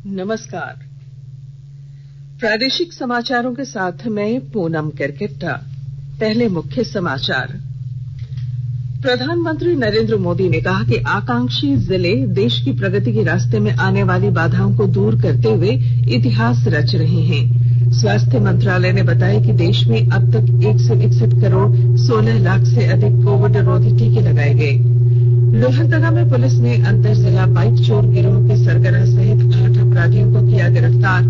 नमस्कार। प्रादेशिक समाचारों के साथ मैं पूनम केरकेट्टा। पहले मुख्य समाचार। प्रधानमंत्री नरेंद्र मोदी ने कहा कि आकांक्षी जिले देश की प्रगति के रास्ते में आने वाली बाधाओं को दूर करते हुए इतिहास रच रहे हैं। स्वास्थ्य मंत्रालय ने बताया कि देश में अब तक 161 करोड़ 16 लाख से अधिक कोविड रोधी टीके लगाए गए। लोहरदगा में पुलिस ने अंतर जिला बाइक चोर गिरोह के सरगना सहित 8 अपराधियों को किया गिरफ्तार।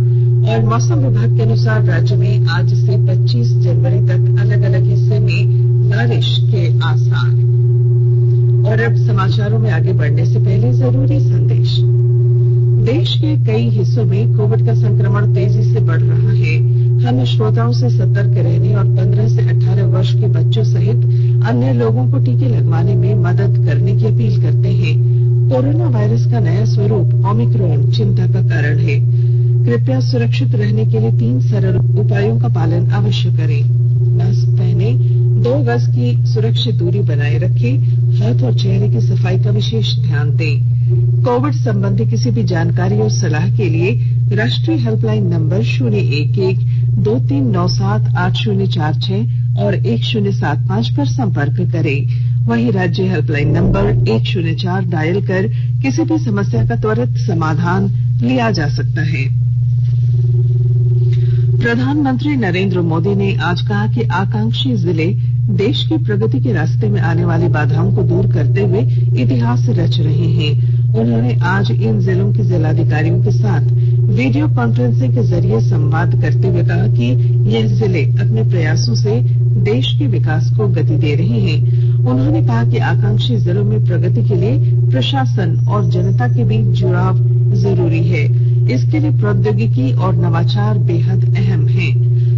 और मौसम विभाग के अनुसार राज्य में आज से 25 जनवरी तक अलग अलग हिस्से में बारिश के आसार। और अब समाचारों में आगे बढ़ने से पहले जरूरी संदेश। देश के कई हिस्सों में कोविड का संक्रमण तेजी से बढ़ रहा है। हम श्रोताओं से सतर्क रहने और 15 से 18 वर्ष के बच्चों सहित अन्य लोगों को टीके लगवाने में मदद करने की अपील करते हैं। कोरोना वायरस का नया स्वरूप ओमिक्रॉन चिंता का कारण है। कृपया सुरक्षित रहने के लिए 3 सरल उपायों का पालन अवश्य करें। मास्क पहने, 2 गज की सुरक्षित दूरी बनाए रखें, हाथ और चेहरे की सफाई का विशेष ध्यान दें। कोविड संबंधी किसी भी जानकारी और सलाह के लिए राष्ट्रीय हेल्पलाइन नंबर 011-2397-8046 और 1075 पर संपर्क करें। वहीं राज्य हेल्पलाइन नंबर 104 डायल कर किसी भी समस्या का त्वरित समाधान लिया जा सकता है। प्रधानमंत्री नरेंद्र मोदी ने आज कहा कि आकांक्षी जिले देश की प्रगति के रास्ते में आने वाली बाधाओं को दूर करते हुए इतिहास रच रहे हैं। उन्होंने आज इन जिलों के जिलाधिकारियों के साथ वीडियो कॉन्फ्रेंसिंग के जरिए संवाद करते हुए कहा कि ये जिले अपने प्रयासों से देश के विकास को गति दे रहे हैं। उन्होंने कहा कि आकांक्षी जिलों में प्रगति के लिए प्रशासन और जनता के बीच जुड़ाव जरूरी है। इसके लिए प्रौद्योगिकी और नवाचार बेहद अहम है।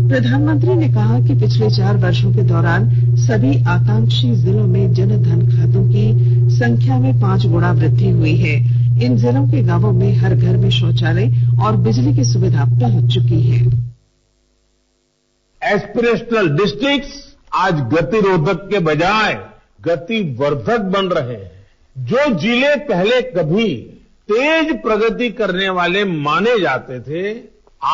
प्रधानमंत्री ने कहा कि पिछले 4 वर्षों के दौरान सभी आकांक्षी जिलों में जनधन खातों की संख्या में 5 गुना वृद्धि हुई है। इन जिलों के गांवों में हर घर में शौचालय और बिजली की सुविधा पहुंच चुकी है। एस्पिरेशनल डिस्ट्रिक्ट्स आज गतिरोधक के बजाय गतिवर्धक बन रहे हैं। जो जिले पहले कभी तेज प्रगति करने वाले माने जाते थे,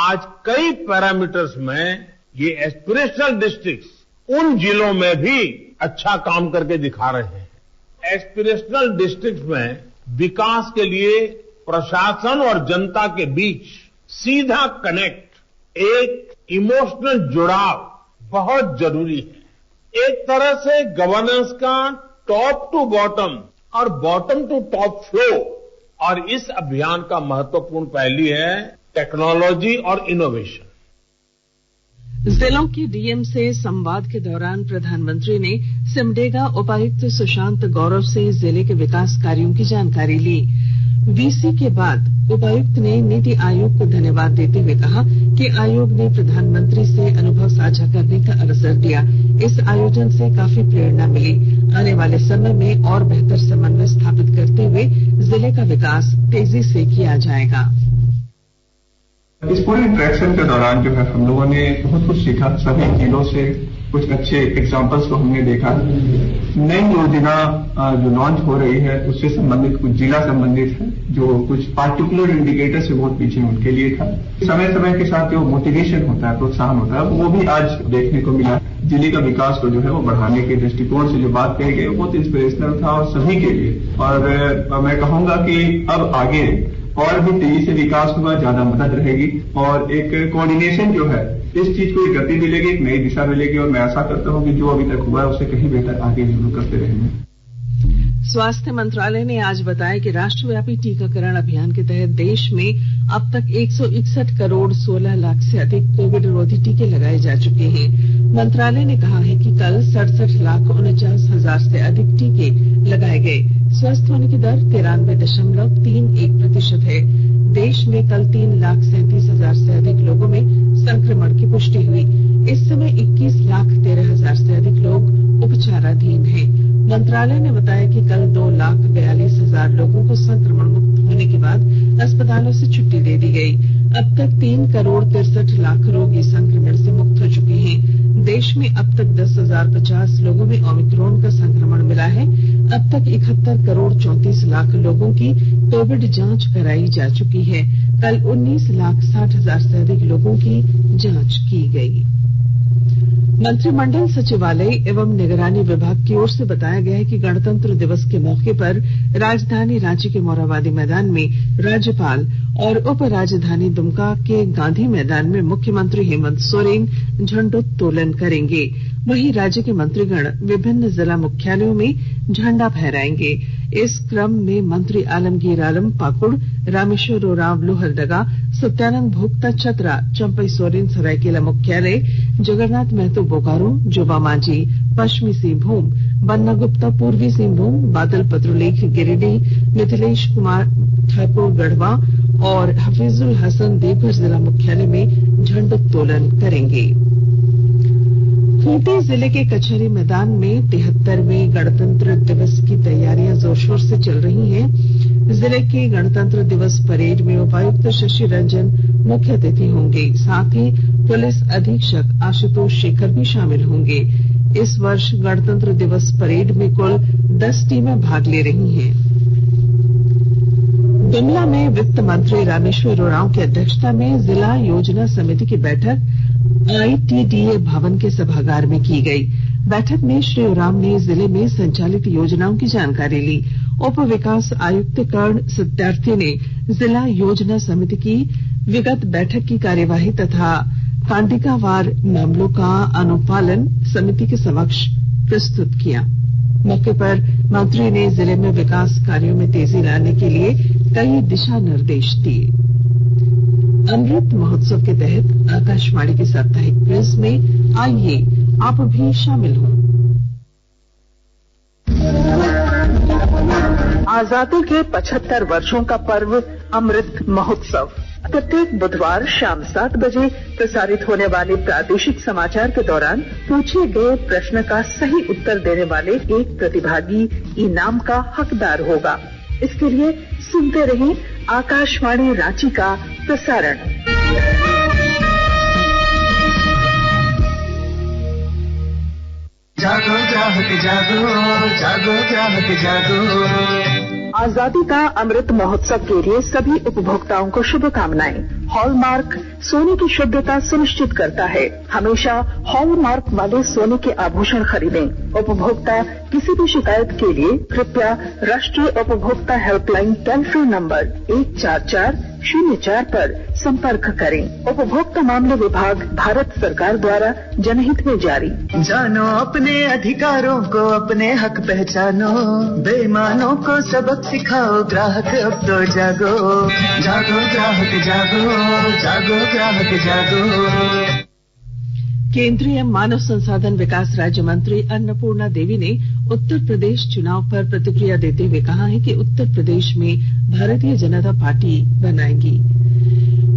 आज कई पैरामीटर्स में ये एस्पिरेशनल डिस्ट्रिक्ट्स उन जिलों में भी अच्छा काम करके दिखा रहे हैं। एस्पिरेशनल डिस्ट्रिक्ट्स में विकास के लिए प्रशासन और जनता के बीच सीधा कनेक्ट, एक इमोशनल जुड़ाव बहुत जरूरी है। एक तरह से गवर्नेंस का टॉप टू बॉटम और बॉटम टू टॉप फ्लो, और इस अभियान का महत्वपूर्ण पहलू है टेक्नोलॉजी और इनोवेशन। जिलों की डीएम से संवाद के दौरान प्रधानमंत्री ने सिमडेगा उपायुक्त सुशांत गौरव से जिले के विकास कार्यों की जानकारी ली। वीसी के बाद उपायुक्त ने नीति आयोग को धन्यवाद देते हुए कहा कि आयोग ने प्रधानमंत्री से अनुभव साझा करने का अवसर दिया। इस आयोजन से काफी प्रेरणा मिली। आने वाले समय में और बेहतर समन्वय स्थापित करते हुए जिले का विकास तेजी से किया जाएगा। इस पूरे इंटरेक्शन के दौरान जो है हम लोगों ने बहुत कुछ सीखा। सभी जिलों से कुछ अच्छे एग्जांपल्स को हमने देखा। नई योजना जो लॉन्च हो रही है उससे संबंधित कुछ जिला संबंधित है, जो कुछ पार्टिकुलर इंडिकेटर से बहुत पीछे उनके लिए था। समय समय के साथ जो मोटिवेशन होता है, प्रोत्साहन होता है, वो भी आज देखने को मिला। जिले का विकास को जो है वो बढ़ाने के दृष्टिकोण से जो बात कही गई वो बहुत इंस्पिरेशनल था और सभी के लिए। और मैं कहूंगा कि अब आगे और भी तेजी से विकास होगा, ज्यादा मदद रहेगी और एक कोऑर्डिनेशन जो है इस चीज को एक गति मिलेगी, एक नई दिशा मिलेगी। और मैं आशा करता हूं कि जो अभी तक हुआ है उससे कहीं बेहतर आगे जरूर करते रहेंगे। स्वास्थ्य मंत्रालय ने आज बताया कि राष्ट्रव्यापी टीकाकरण अभियान के तहत देश में अब तक 161 करोड़ 16 लाख से अधिक कोविड रोधी टीके लगाए जा चुके हैं। मंत्रालय ने कहा है कि कल 67,49,000 से अधिक टीके लगाए गए। स्वस्थ होने की दर 93.31% है। देश में कल 3,37,000 से अधिक लोगों में संक्रमण की पुष्टि हुई। इस समय 21,13,000 से अधिक लोग उपचाराधीन हैं। मंत्रालय ने बताया कि कल 2,42,000 लोगों को संक्रमण मुक्त होने के बाद अस्पतालों से छुट्टी दे दी गई। अब तक 3 करोड़ 63 लाख रोगी संक्रमण से मुक्त हो चुके हैं। देश में अब तक 10,050 लोगों में ओमिक्रॉन का संक्रमण मिला है। अब तक 71 करोड़ 34 लाख लोगों की कोविड जांच कराई जा चुकी है। कल 19,60,000 से अधिक लोगों की जांच की गई। मंत्रिमंडल सचिवालय एवं निगरानी विभाग की ओर से बताया गया है कि गणतंत्र दिवस के मौके पर राजधानी रांची के मोरहाबादी मैदान में राज्यपाल और उप राजधानी दुमका के गांधी मैदान में मुख्यमंत्री हेमंत सोरेन झंडोत्तोलन करेंगे। वहीं राज्य के मंत्रीगण विभिन्न जिला मुख्यालयों में झंडा फहराएंगे। इस क्रम में मंत्री आलमगीर आलम पाकुड़, रामेश्वर उरांव लोहरदगा, सत्यानंद भोक्ता चतरा, चंपई सोरेन सरायकेला मुख्यालय, जगन्नाथ महतो बोकारो, जोबा मांझी पश्चिमी सिंहभूम, बन्ना गुप्ता पूर्वी सिंहभूम, बादल पत्रलेख गिरिडीह, मिथिलेश कुमार ठाकुर गढ़वा और हफीजुल हसन देवघर जिला मुख्यालय में झंडोत्तोलन करेंगे। खूंटी जिले के कचहरी मैदान में 73वें गणतंत्र दिवस की तैयारियां जोरशोर से चल रही हैं। जिले के गणतंत्र दिवस परेड में उपायुक्त शशि रंजन मुख्य अतिथि होंगे। साथ ही पुलिस अधीक्षक आशुतोष शेखर भी शामिल होंगे। इस वर्ष गणतंत्र दिवस परेड में कुल 10 टीमें भाग ले रही हैं। गुमला में वित्त मंत्री रामेश्वर उरांव की अध्यक्षता में जिला योजना समिति की बैठक ITDA भवन के सभागार में की गई। बैठक में श्री उरांव ने जिले में संचालित योजनाओं की जानकारी ली। उप विकास आयुक्त कर्ण सत्यार्थी ने जिला योजना समिति की विगत बैठक की कार्यवाही तथा कांडिकावार मामलों का अनुपालन समिति के समक्ष प्रस्तुत किया। मौके पर मंत्री ने जिले में विकास कार्यों में तेजी लाने के लिए कई दिशा निर्देश दिए। अमृत महोत्सव के तहत आकाशवाणी की साप्ताहिक क्विज में आइए आप भी शामिल हों। आजादी के 75 वर्षों का पर्व अमृत महोत्सव प्रत्येक बुधवार शाम 7 बजे प्रसारित होने वाले प्रादेशिक समाचार के दौरान पूछे गए प्रश्न का सही उत्तर देने वाले एक प्रतिभागी इनाम का हकदार होगा। इसके लिए सुनते रहें आकाशवाणी रांची का प्रसारण। जागो ग्राहक जागो, जागो ग्राहक जागो। आजादी का अमृत महोत्सव के लिए सभी उपभोक्ताओं को शुभकामनाएं। हॉलमार्क सोने की शुद्धता सुनिश्चित करता है। हमेशा हॉलमार्क वाले सोने के आभूषण खरीदें। उपभोक्ता किसी भी शिकायत के लिए कृपया राष्ट्रीय उपभोक्ता हेल्पलाइन टोल फ्री नंबर 14404 पर संपर्क करें। उपभोक्ता मामले विभाग भारत सरकार द्वारा जनहित में जारी। जानो अपने अधिकारों को, अपने हक पहचानो, बेईमानों को सबक सिखाओ, ग्राहक अब तो जागो, जागो ग्राहक जागो, जागो ग्राहक जागो। केंद्रीय मानव संसाधन विकास राज्य मंत्री अन्नपूर्णा देवी ने उत्तर प्रदेश चुनाव पर प्रतिक्रिया देते हुए कहा है कि उत्तर प्रदेश में भारतीय जनता पार्टी बनाएगी।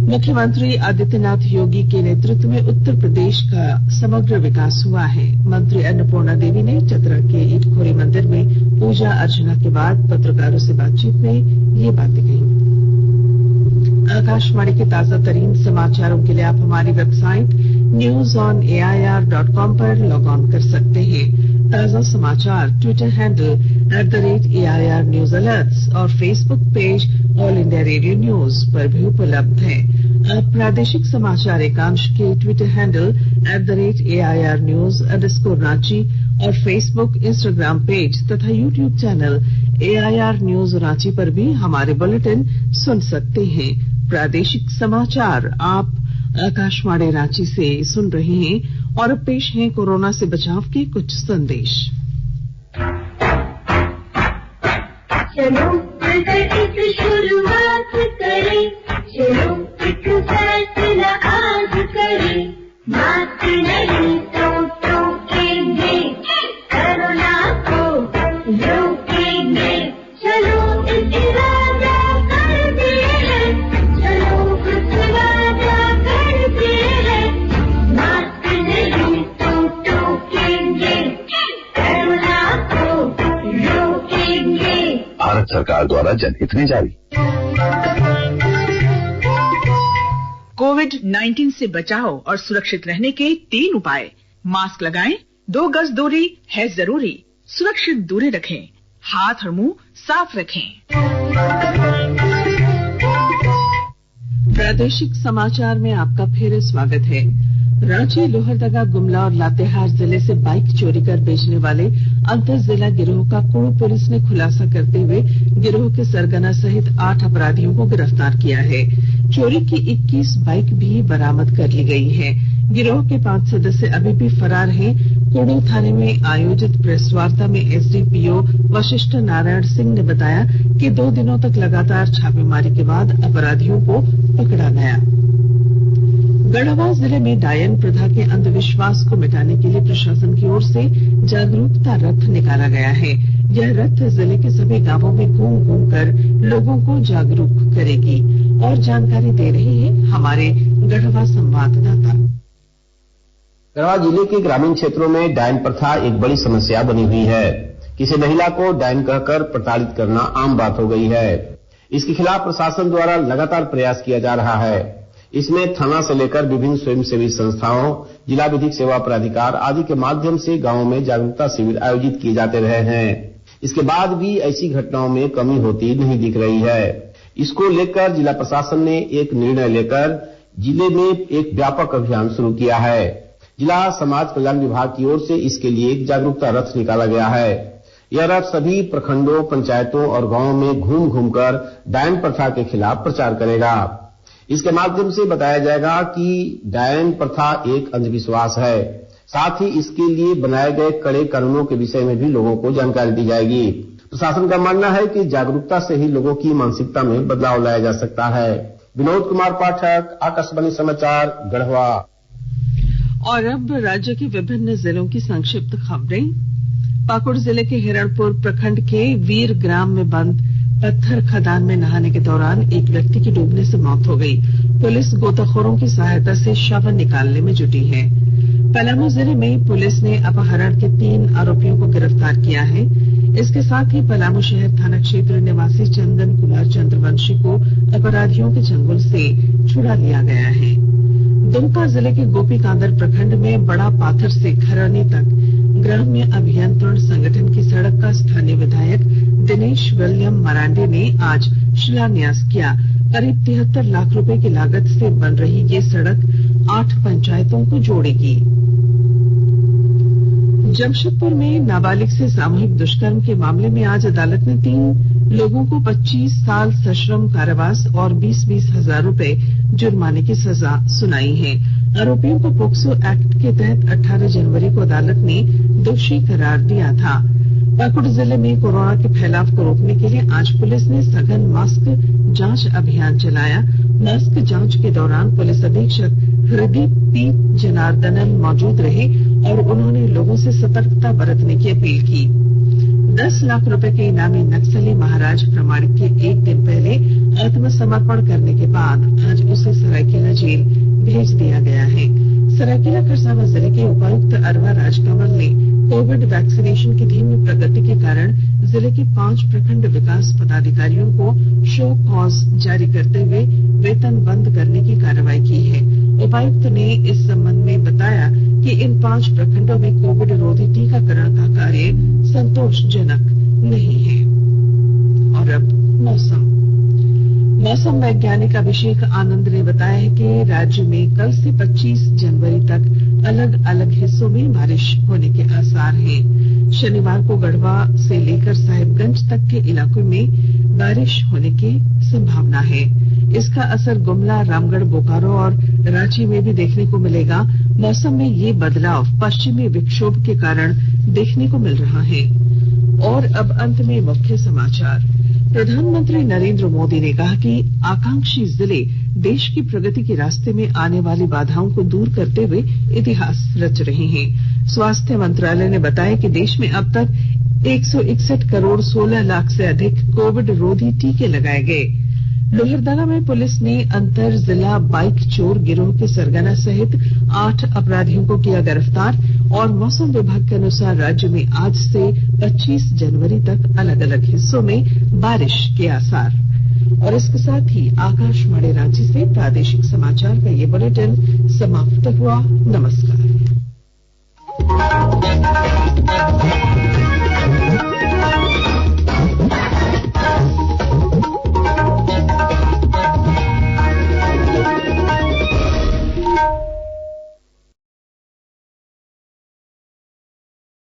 मुख्यमंत्री आदित्यनाथ योगी के नेतृत्व में उत्तर प्रदेश का समग्र विकास हुआ है। मंत्री अन्नपूर्णा देवी ने चतरा के ईटखोरी मंदिर में पूजा अर्चना के बाद पत्रकारों से बातचीत में ये बातें कही। आकाशवाणी के ताजा तरीन समाचारों के लिए आप हमारी वेबसाइट newsonair.com पर लॉग ऑन कर सकते हैं। ताजा समाचार Twitter handle @AIR News Alerts और Facebook page all India radio news पर भी उपलब्ध है। आप प्रादेशिक समाचार एकांश के ट्विटर हैंडल @AIR News _ और फेसबुक, इंस्टाग्राम पेज तथा YouTube channel AIR News Ranchi पर भी हमारे बुलेटिन सुन सकते हैं। प्रादेशिक समाचार आप आकाशवाणी रांची से सुन रहे हैं और अब पेश हैं कोरोना से बचाव के कुछ संदेश। चलो मिलकर इस शुरुआत करें, चलो एक फैसला आज करें, मास्क नहीं तो टोकेंगे, कोरोना को रोकेंगे, चलो इस इरादा करते हैं, चलो कुछ वादा करते हैं, मास्क नहीं तो टोकेंगे, कोरोना को रोकेंगे। भारत सरकार द्वारा जनहित में जारी। कोविड-19 से बचाव और सुरक्षित रहने के 3 उपाय। मास्क लगाएं, 2 गज दूरी है जरूरी, सुरक्षित दूरी रखें, हाथ और मुंह साफ रखें। प्रादेशिक समाचार में आपका फिर स्वागत है। रांची, लोहरदगा, गुमला और लातेहार जिले से बाइक चोरी कर बेचने वाले अंतर जिला गिरोह का कुड़ू पुलिस ने खुलासा करते हुए गिरोह के सरगना सहित 8 अपराधियों को गिरफ्तार किया है। चोरी की 21 बाइक भी बरामद कर ली गई है। गिरोह के 5 सदस्य अभी भी फरार हैं। कुड़ू थाने में आयोजित प्रेस वार्ता में एसडीपीओ वशिष्ठ नारायण सिंह ने बताया कि 2 दिनों तक लगातार छापेमारी के बाद अपराधियों को पकड़ा गया। गढ़वा जिले में डायन प्रथा के अंधविश्वास को मिटाने के लिए प्रशासन की ओर से जागरूकता रथ निकाला गया है। यह रथ जिले के सभी गांवों में घूम घूम कर लोगों को जागरूक करेगी। और जानकारी दे रहे हैं हमारे गढ़वा संवाददाता। गढ़वा जिले के ग्रामीण क्षेत्रों में डायन प्रथा एक बड़ी समस्या बनी हुई है। किसी महिला को डायन कहकर प्रताड़ित करना आम बात हो गई है। इसके खिलाफ प्रशासन द्वारा लगातार प्रयास किया जा रहा है। इसमें थाना से लेकर विभिन्न स्वयंसेवी संस्थाओं, जिला विधिक सेवा प्राधिकार आदि के माध्यम से गांवों में जागरूकता शिविर आयोजित किए जाते रहे हैं। इसके बाद भी ऐसी घटनाओं में कमी होती नहीं दिख रही है। इसको लेकर जिला प्रशासन ने एक निर्णय लेकर जिले में एक व्यापक अभियान शुरू किया है। जिला समाज कल्याण विभाग की ओर से इसके लिए एक जागरूकता रथ निकाला गया है। यह रथ सभी प्रखंडों, पंचायतों और गांवों में घूम घूमकर डायन प्रथा के खिलाफ प्रचार करेगा। इसके माध्यम से बताया जाएगा कि डायन प्रथा एक अंधविश्वास है। साथ ही इसके लिए बनाए गए कड़े कानूनों के विषय में भी लोगों को जानकारी दी जाएगी। प्रशासन का मानना है कि जागरूकता से ही लोगों की मानसिकता में बदलाव लाया जा सकता है। विनोद कुमार पाठक, आकाशवाणी समाचार, गढ़वा। और अब राज्य के विभिन्न जिलों की संक्षिप्त खबरें। पाकुड़ जिले के हिरणपुर प्रखंड के वीर ग्राम में बंद पत्थर खदान में नहाने के दौरान एक व्यक्ति की डूबने से मौत हो गई। पुलिस गोताखोरों की सहायता से शव निकालने में जुटी है। पलामू जिले में पुलिस ने अपहरण के 3 आरोपियों को गिरफ्तार किया है। इसके साथ ही पलामू शहर थाना क्षेत्र निवासी चंदन कुमार चंद्रवंशी को अपराधियों के चंगुल से छुड़ा लिया गया है। दुमका जिले के गोपीकांदर प्रखंड में बड़ा पाथर से खरानी तक ग्राम्य अभियंत्रण संगठन की सड़क का स्थानीय विधायक दिनेश विलियम मरांडे ने आज शिलान्यास किया। करीब 73 लाख रुपए की लागत से बन रही ये सड़क 8 पंचायतों को जोड़ेगी। जमशेदपुर में नाबालिग से सामूहिक दुष्कर्म के मामले में आज अदालत ने 3 लोगों को 25 साल सश्रम कारावास और 20-20 हजार रुपए जुर्माने की सजा सुनाई है। आरोपियों को पोक्सो एक्ट के तहत 18 जनवरी को अदालत ने दोषी करार दिया था। पाकुड़ जिले में कोरोना के फैलाव को रोकने के लिए आज पुलिस ने सघन मास्क जांच अभियान चलाया। मास्क जांच के दौरान पुलिस अधीक्षक हृदय पी जनार्दनन मौजूद रहे और उन्होंने लोगों से सतर्कता बरतने की अपील की। 10 लाख रुपए के इनामी नक्सली महाराज प्रमाणिक के एक दिन पहले आत्मसमर्पण करने के बाद आज उसे सरायकेला जेल भेज दिया गया है। सरायकेला खरसावां जिले के उपायुक्त अरवा राजकमल ने कोविड वैक्सीनेशन की धीमी प्रगति के कारण जिले के 5 प्रखंड विकास पदाधिकारियों को शो कॉज जारी करते हुए वेतन बंद करने की कार्रवाई की है। उपायुक्त ने इस संबंध में बताया कि इन 5 प्रखंडों में कोविड रोधी टीकाकरण का कार्य संतोषजनक नहीं है। और अब मौसम वैज्ञानिक अभिषेक आनंद ने बताया है कि राज्य में कल से 25 जनवरी तक अलग अलग हिस्सों में बारिश होने के आसार हैं। शनिवार को गढ़वा से लेकर साहिबगंज तक के इलाकों में बारिश होने की संभावना है। इसका असर गुमला, रामगढ़, बोकारो और रांची में भी देखने को मिलेगा। मौसम में ये बदलाव पश्चिमी विक्षोभ के कारण देखने को मिल रहा है। और अब अंत में मुख्य समाचार। प्रधानमंत्री नरेंद्र मोदी ने कहा कि आकांक्षी जिले देश की प्रगति के रास्ते में आने वाली बाधाओं को दूर करते हुए इतिहास रच रहे हैं। स्वास्थ्य मंत्रालय ने बताया कि देश में अब तक 161 करोड़ 16 लाख से अधिक कोविड रोधी टीके लगाए गए। लोहरदगा में पुलिस ने अंतर जिला बाइक चोर गिरोह के सरगना सहित 8 अपराधियों को किया गिरफ्तार। और मौसम विभाग के अनुसार राज्य में आज से 25 जनवरी तक अलग अलग हिस्सों में बारिश के आसार। और इसके साथ ही आकाशवाणी रांची से प्रादेशिक समाचार का ये बुलेटिन समाप्त हुआ। नमस्कार।